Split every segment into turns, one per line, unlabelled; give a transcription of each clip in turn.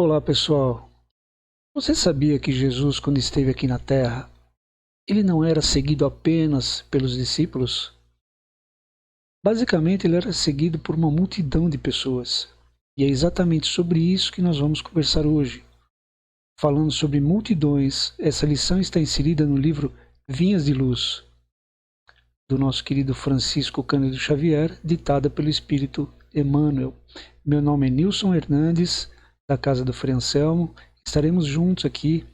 Olá pessoal, você sabia que Jesus, quando esteve aqui na Terra, ele não era seguido apenas pelos discípulos? Basicamente, ele era seguido por uma multidão de pessoas. E é exatamente sobre isso que nós vamos conversar hoje. Falando sobre multidões, essa lição está inserida no livro Vinhas de Luz, do nosso querido Francisco Cândido Xavier, ditada pelo Espírito Emmanuel. Meu nome é Nilson Hernandes, da Casa do Frei Anselmo. Estaremos juntos aqui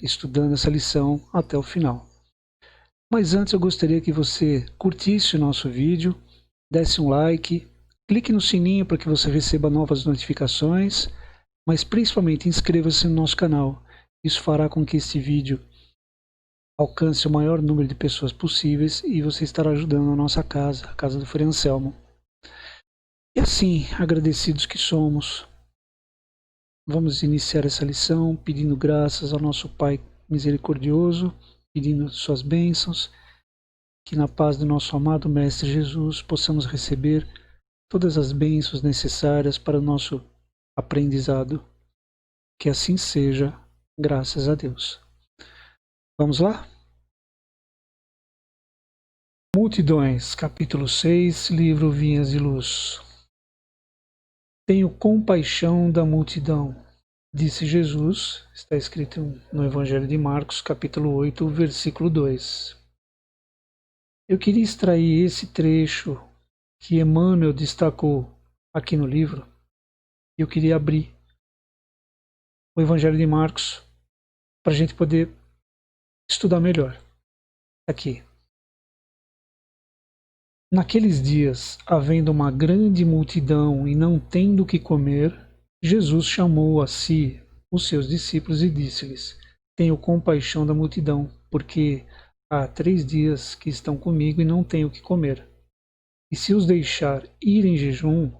estudando essa lição até o final. Mas antes eu gostaria que você curtisse o nosso vídeo, desse um like, clique no sininho para que você receba novas notificações, mas principalmente inscreva-se no nosso canal. Isso fará com que este vídeo alcance o maior número de pessoas possíveis e você estará ajudando a nossa casa, a Casa do Frei Anselmo. E assim, agradecidos que somos, vamos iniciar essa lição pedindo graças ao nosso Pai misericordioso, pedindo suas bênçãos, que na paz do nosso amado Mestre Jesus possamos receber todas as bênçãos necessárias para o nosso aprendizado. Que assim seja, graças a Deus. Vamos lá? Multidões, capítulo 6, livro Vinhas de Luz. Tenho compaixão da multidão, disse Jesus, está escrito no Evangelho de Marcos, capítulo 8, versículo 2. Eu queria extrair esse trecho que Emmanuel destacou aqui no livro. Eu queria abrir o Evangelho de Marcos para a gente poder estudar melhor. Aqui. Naqueles dias, havendo uma grande multidão e não tendo o que comer, Jesus chamou a si os seus discípulos e disse-lhes: Tenho compaixão da multidão, porque há 3 dias que estão comigo e não têm o que comer. E se os deixar ir em jejum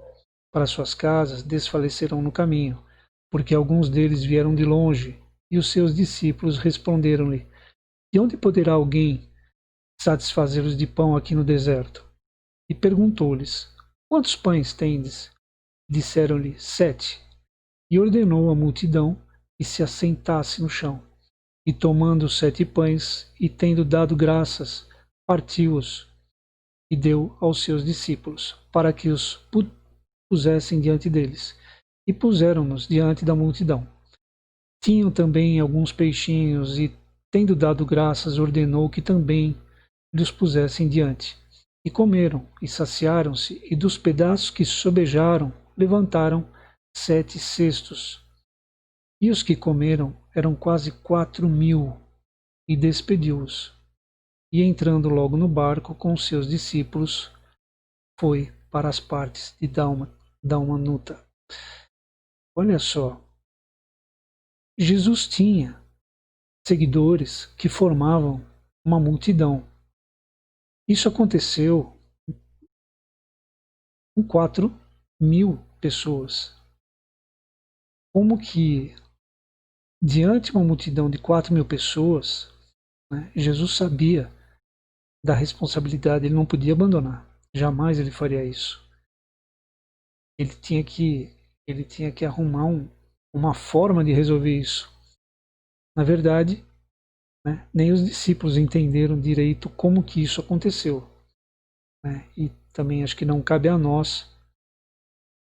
para suas casas, desfalecerão no caminho, porque alguns deles vieram de longe. E os seus discípulos responderam-lhe: De onde poderá alguém satisfazê-los de pão aqui no deserto? E perguntou-lhes: Quantos pães tendes? Disseram-lhe: 7. E ordenou à multidão que se assentasse no chão. E tomando os 7 pães, e tendo dado graças, partiu-os e deu aos seus discípulos, para que os pusessem diante deles. E puseram-nos diante da multidão. Tinham também alguns peixinhos, e, tendo dado graças, ordenou que também lhes pusessem diante. E comeram, e saciaram-se, e dos pedaços que sobejaram, levantaram 7 cestos. E os que comeram eram quase 4.000, e despediu-os. E entrando logo no barco com seus discípulos, foi para as partes de Dalmanuta. Olha só, Jesus tinha seguidores que formavam uma multidão. Isso aconteceu com 4.000 pessoas. Como que, diante de uma multidão de 4.000 pessoas, né, Jesus sabia da responsabilidade, ele não podia abandonar. Jamais ele faria isso. Ele tinha que arrumar uma forma de resolver isso. Na verdade, né, nem os discípulos entenderam direito como que isso aconteceu. Né, e também acho que não cabe a nós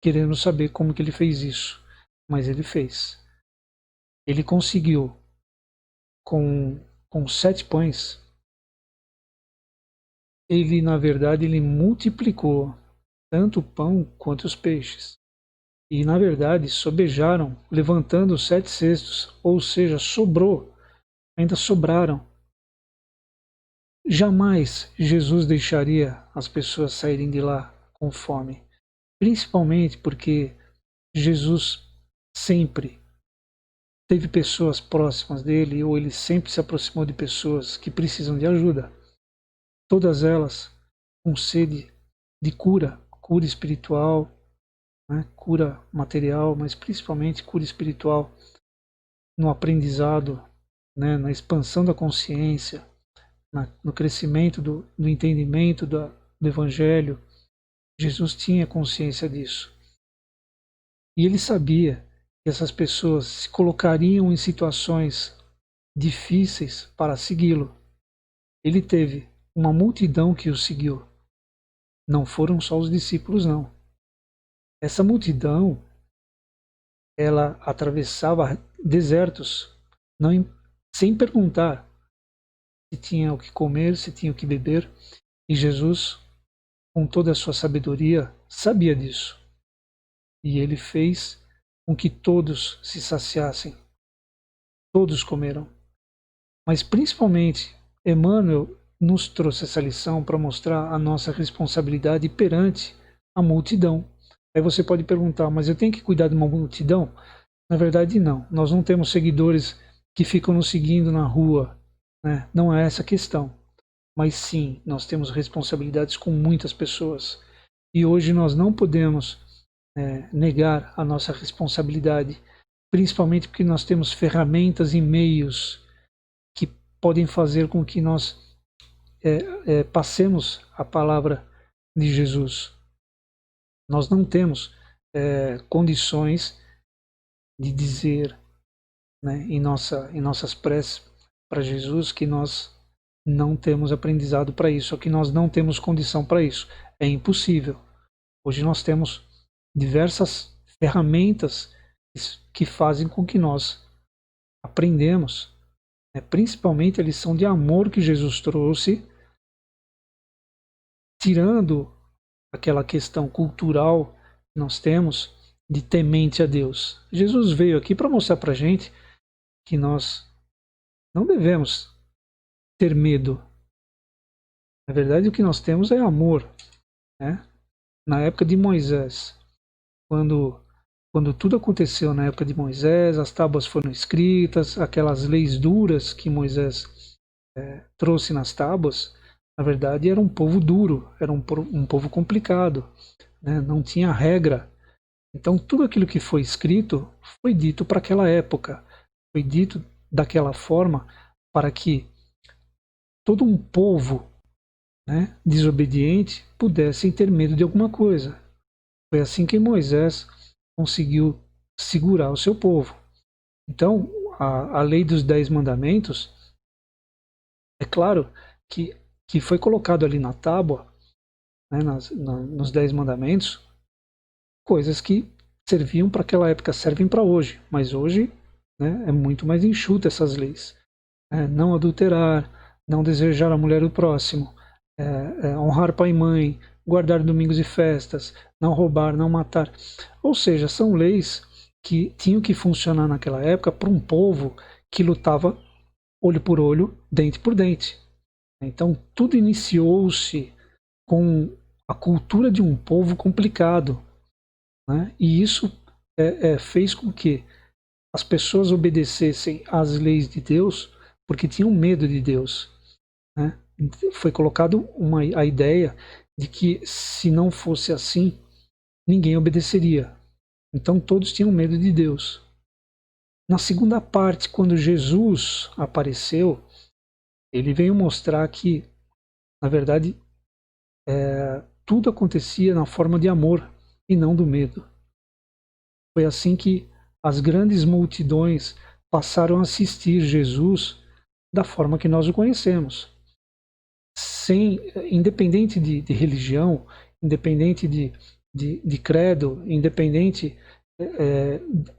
queremos saber como que ele fez isso, mas ele fez. Ele conseguiu com 7 pães. Ele na verdade ele multiplicou tanto o pão quanto os peixes. E na verdade sobejaram, levantando os 7 cestos, ou seja, sobrou, ainda sobraram. Jamais Jesus deixaria as pessoas saírem de lá com fome, principalmente porque Jesus sempre teve pessoas próximas dele, ou ele sempre se aproximou de pessoas que precisam de ajuda. Todas elas com sede de cura, cura espiritual, né, cura material, mas principalmente cura espiritual, no aprendizado, né, na expansão da consciência, no crescimento do entendimento do Evangelho. Jesus tinha consciência disso. E ele sabia que essas pessoas se colocariam em situações difíceis para segui-lo. Ele teve uma multidão que o seguiu. Não foram só os discípulos, não. Essa multidão, ela atravessava desertos, não, sem perguntar se tinha o que comer, se tinha o que beber. E Jesus, com toda a sua sabedoria, sabia disso. E ele fez com que todos se saciassem. Todos comeram. Mas principalmente, Emmanuel nos trouxe essa lição para mostrar a nossa responsabilidade perante a multidão. Aí você pode perguntar, mas eu tenho que cuidar de uma multidão? Na verdade, não. Nós não temos seguidores que ficam nos seguindo na rua, né? Não é essa a questão. Mas sim, nós temos responsabilidades com muitas pessoas. E hoje nós não podemos negar a nossa responsabilidade, principalmente porque nós temos ferramentas e meios que podem fazer com que nós passemos a palavra de Jesus. Nós não temos condições de dizer, né, em nossas preces para Jesus que nós não temos aprendizado para isso, ou que nós não temos condição para isso. É impossível. Hoje nós temos diversas ferramentas que fazem com que nós aprendemos, né, principalmente a lição de amor que Jesus trouxe, tirando aquela questão cultural que nós temos de temente a Deus. Jesus veio aqui para mostrar para a gente que nós não devemos ter medo. Na verdade, o que nós temos é amor, né? Na época de Moisés, quando tudo aconteceu na época de Moisés, as tábuas foram escritas, aquelas leis duras que Moisés trouxe nas tábuas, na verdade era um povo duro, era um povo complicado, né? Não tinha regra. Então tudo aquilo que foi escrito foi dito para aquela época, foi dito daquela forma para que todo um povo, né, desobediente pudesse ter medo de alguma coisa. Foi assim que Moisés conseguiu segurar o seu povo. Então, a lei dos 10 mandamentos, é claro que foi colocado ali na tábua, né, nos 10 mandamentos, coisas que serviam para aquela época, servem para hoje, mas hoje, né, é muito mais enxuta essas leis. Não adulterar, não desejar a mulher do próximo, honrar pai e mãe, guardar domingos e festas, não roubar, não matar. Ou seja, são leis que tinham que funcionar naquela época para um povo que lutava olho por olho, dente por dente. Então tudo iniciou-se com a cultura de um povo complicado, né? E isso fez com que as pessoas obedecessem às leis de Deus porque tinham medo de Deus, né? Foi colocado a ideia de que se não fosse assim, ninguém obedeceria. Então todos tinham medo de Deus. Na segunda parte, quando Jesus apareceu, ele veio mostrar que, na verdade, tudo acontecia na forma de amor e não do medo. Foi assim que as grandes multidões passaram a assistir Jesus da forma que nós o conhecemos. Independente de religião, independente de credo, independente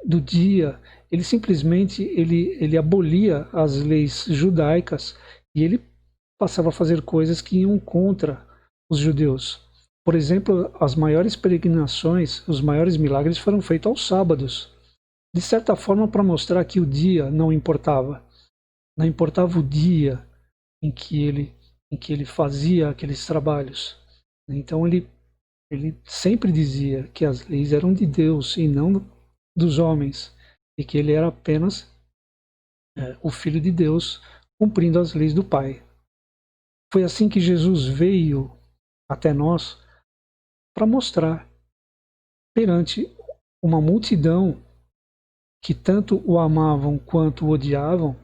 do dia, ele simplesmente ele abolia as leis judaicas e ele passava a fazer coisas que iam contra os judeus. Por exemplo, as maiores peregrinações, os maiores milagres foram feitos aos sábados, de certa forma para mostrar que o dia não importava. Não importava o dia em que ele fazia aqueles trabalhos. Então ele sempre dizia que as leis eram de Deus e não dos homens, e que ele era apenas o Filho de Deus cumprindo as leis do Pai. Foi assim que Jesus veio até nós para mostrar perante uma multidão que tanto o amavam quanto o odiavam,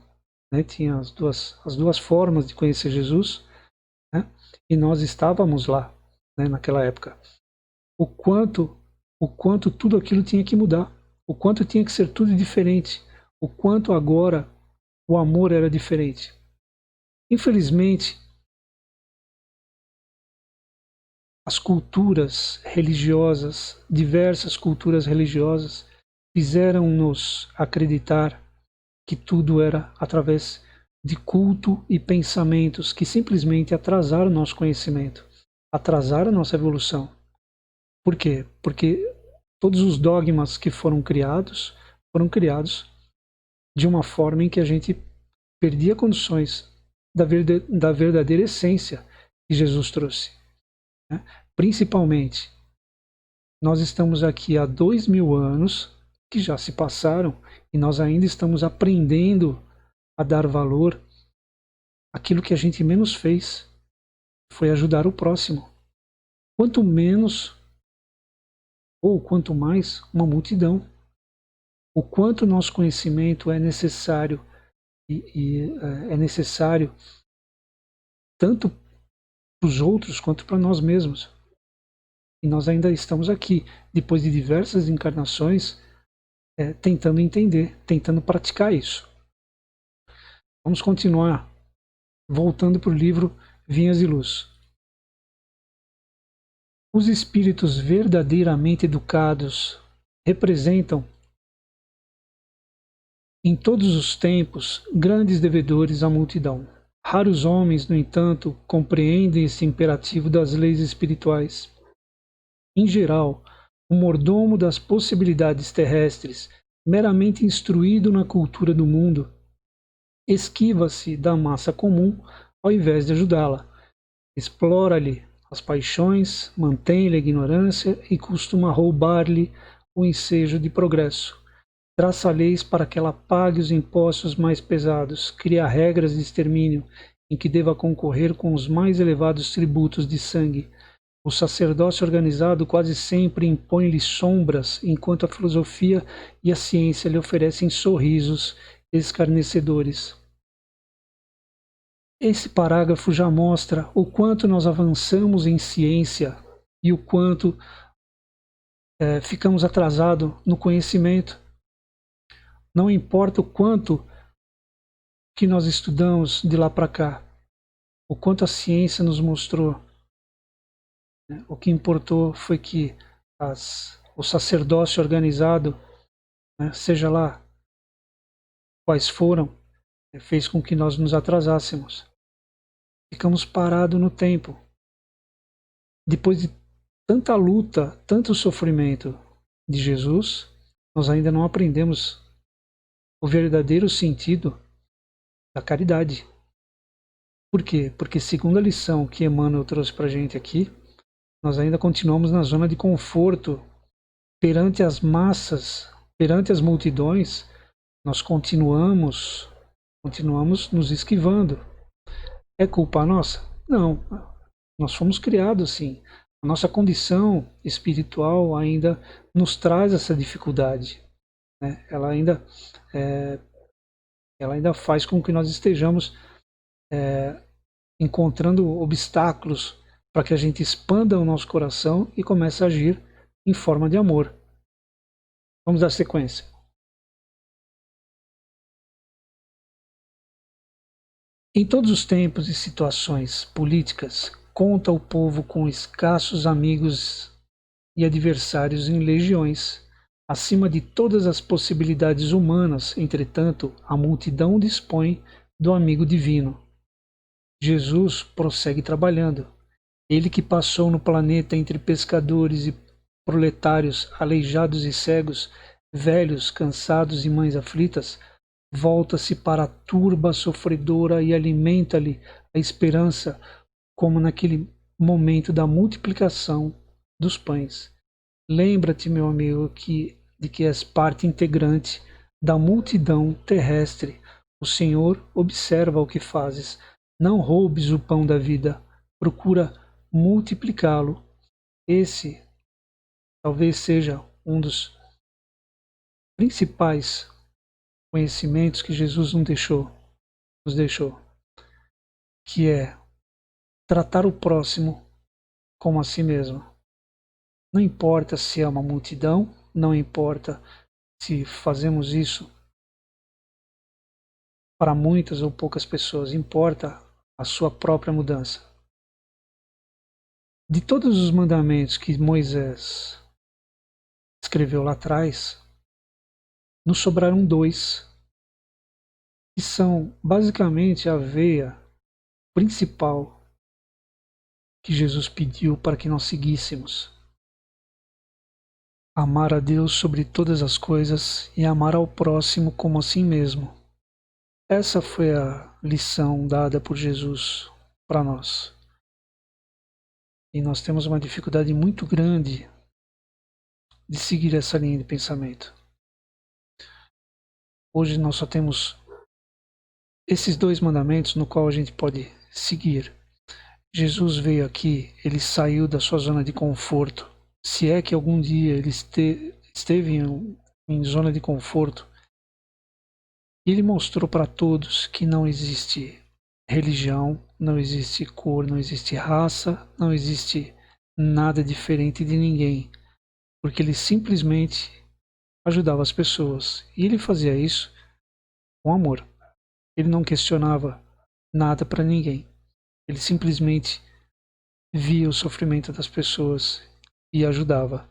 né? Tinha as duas formas de conhecer Jesus, né? E nós estávamos lá, né, naquela época. O quanto tudo aquilo tinha que mudar. o quanto tinha que ser tudo diferente, o quanto agora o amor era diferente. Infelizmente, as culturas religiosas, diversas culturas religiosas, fizeram-nos acreditar que tudo era através de culto e pensamentos que simplesmente atrasaram o nosso conhecimento, atrasaram a nossa evolução. Por quê? Porque todos os dogmas que foram criados de uma forma em que a gente perdia condições da verdadeira essência que Jesus trouxe, né? Principalmente, nós estamos aqui há 2000 anos que já se passaram e nós ainda estamos aprendendo a dar valor àquilo que a gente menos fez, foi ajudar o próximo. Quanto menos ou quanto mais uma multidão. O quanto nosso conhecimento é necessário é necessário tanto para os outros quanto para nós mesmos. E nós ainda estamos aqui, depois de diversas encarnações, tentando entender, tentando praticar isso. Vamos continuar voltando para o livro Vinhas e Luz. Os espíritos verdadeiramente educados representam, em todos os tempos, grandes devedores à multidão. Raros homens, no entanto, compreendem esse imperativo das leis espirituais. Em geral, o mordomo das possibilidades terrestres, meramente instruído na cultura do mundo, esquiva-se da massa comum ao invés de ajudá-la. Explora-lhe as paixões, mantém-lhe a ignorância e costuma roubar-lhe o ensejo de progresso. Traça leis para que ela pague os impostos mais pesados, cria regras de extermínio em que deva concorrer com os mais elevados tributos de sangue. O sacerdócio organizado quase sempre impõe-lhe sombras, enquanto a filosofia e a ciência lhe oferecem sorrisos escarnecedores. Esse parágrafo já mostra o quanto nós avançamos em ciência e o quanto ficamos atrasados no conhecimento. Não importa o quanto que nós estudamos de lá para cá, o quanto a ciência nos mostrou, né? O que importou foi que o sacerdócio organizado, né, seja lá quais foram, fez com que nós nos atrasássemos. Ficamos parados no tempo. Depois de tanta luta, tanto sofrimento de Jesus, nós ainda não aprendemos o verdadeiro sentido da caridade. Por quê? Porque, segundo a lição que Emmanuel trouxe para a gente aqui, nós ainda continuamos na zona de conforto perante as massas, perante as multidões. Nós continuamos nos esquivando. É culpa nossa? Não. Nós fomos criados assim. A nossa condição espiritual ainda nos traz essa dificuldade, né? Ela ainda faz com que nós estejamos encontrando obstáculos para que a gente expanda o nosso coração e comece a agir em forma de amor. Vamos dar sequência. Em todos os tempos e situações políticas, conta o povo com escassos amigos e adversários em legiões. Acima de todas as possibilidades humanas, entretanto, a multidão dispõe do amigo divino. Jesus prossegue trabalhando. Ele que passou no planeta entre pescadores e proletários, aleijados e cegos, velhos, cansados e mães aflitas, volta-se para a turba sofredora e alimenta-lhe a esperança, como naquele momento da multiplicação dos pães. Lembra-te, meu amigo, de que és parte integrante da multidão terrestre. O Senhor observa o que fazes. Não roubes o pão da vida. Procura multiplicá-lo. Esse talvez seja um dos principais conhecimentos que Jesus nos deixou, que é tratar o próximo como a si mesmo. Não importa se é uma multidão, não importa se fazemos isso para muitas ou poucas pessoas, importa a sua própria mudança. De todos os mandamentos que Moisés escreveu lá atrás, nos sobraram 2, que são basicamente a veia principal que Jesus pediu para que nós seguíssemos. Amar a Deus sobre todas as coisas e amar ao próximo como a si mesmo. Essa foi a lição dada por Jesus para nós. E nós temos uma dificuldade muito grande de seguir essa linha de pensamento. Hoje nós só temos esses 2 mandamentos no qual a gente pode seguir. Jesus veio aqui, ele saiu da sua zona de conforto. Se é que algum dia ele esteve em zona de conforto, ele mostrou para todos que não existe religião, não existe cor, não existe raça, não existe nada diferente de ninguém, porque ele simplesmente ajudava as pessoas. E ele fazia isso com amor. Ele não questionava nada para ninguém. Ele simplesmente via o sofrimento das pessoas e ajudava.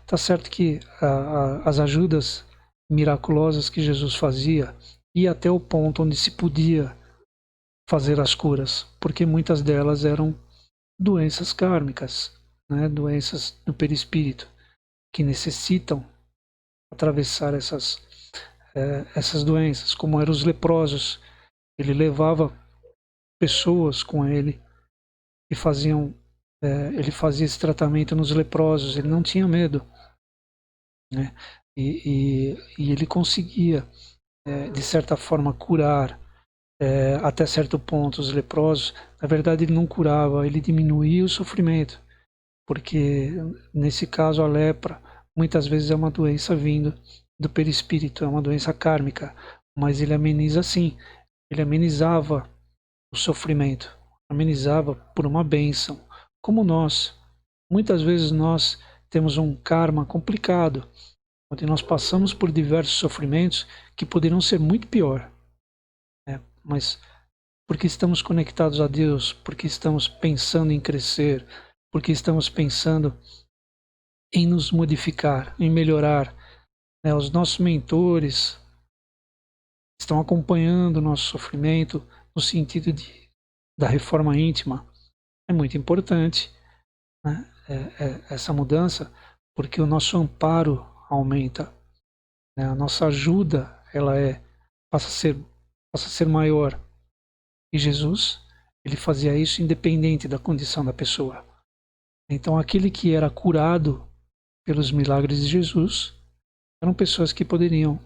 Tá certo que as ajudas miraculosas que Jesus fazia ia até o ponto onde se podia fazer as curas, porque muitas delas eram doenças kármicas, né? Doenças do perispírito, que necessitam atravessar essas doenças, como eram os leprosos. Ele levava pessoas com ele e ele fazia esse tratamento nos leprosos, ele não tinha medo, né? E ele conseguia, de certa forma, curar até certo ponto os leprosos. Na verdade, ele não curava, ele diminuía o sofrimento, porque nesse caso a lepra muitas vezes é uma doença vindo do perispírito, é uma doença kármica, mas ele ameniza sim, ele amenizava o sofrimento, amenizava por uma bênção. Como nós, muitas vezes nós temos um karma complicado, onde nós passamos por diversos sofrimentos que poderiam ser muito pior, né? Mas porque estamos conectados a Deus, porque estamos pensando em crescer, porque estamos pensando em nos modificar, em melhorar, né? Os nossos mentores estão acompanhando o nosso sofrimento no sentido da reforma íntima. É muito importante, né? Essa mudança, porque o nosso amparo aumenta, né? A nossa ajuda passa a ser maior. E Jesus, ele fazia isso independente da condição da pessoa. Então, aquele que era curado pelos milagres de Jesus eram pessoas que poderiam,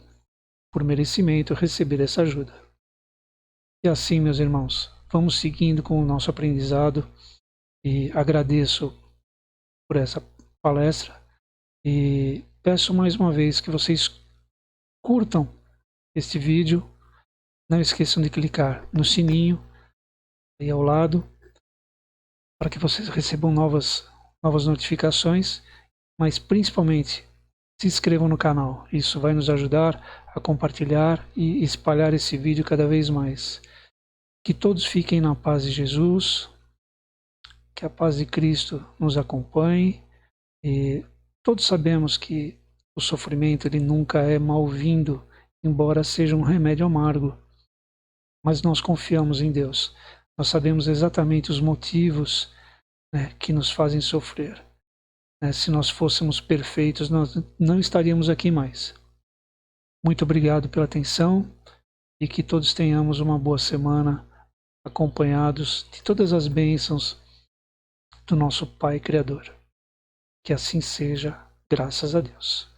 por merecimento, receber essa ajuda. E assim, meus irmãos, vamos seguindo com o nosso aprendizado, e agradeço por essa palestra e peço mais uma vez que vocês curtam este vídeo. Não esqueçam de clicar no sininho aí ao lado para que vocês recebam novas notificações, mas principalmente se inscrevam no canal. Isso vai nos ajudar a compartilhar e espalhar esse vídeo cada vez mais. Que todos fiquem na paz de Jesus, que a paz de Cristo nos acompanhe. E todos sabemos que o sofrimento ele nunca é mal-vindo, embora seja um remédio amargo. Mas nós confiamos em Deus. Nós sabemos exatamente os motivos, né, que nos fazem sofrer. Se nós fôssemos perfeitos, nós não estaríamos aqui mais. Muito obrigado pela atenção e que todos tenhamos uma boa semana, acompanhados de todas as bênçãos do nosso Pai Criador. Que assim seja, graças a Deus.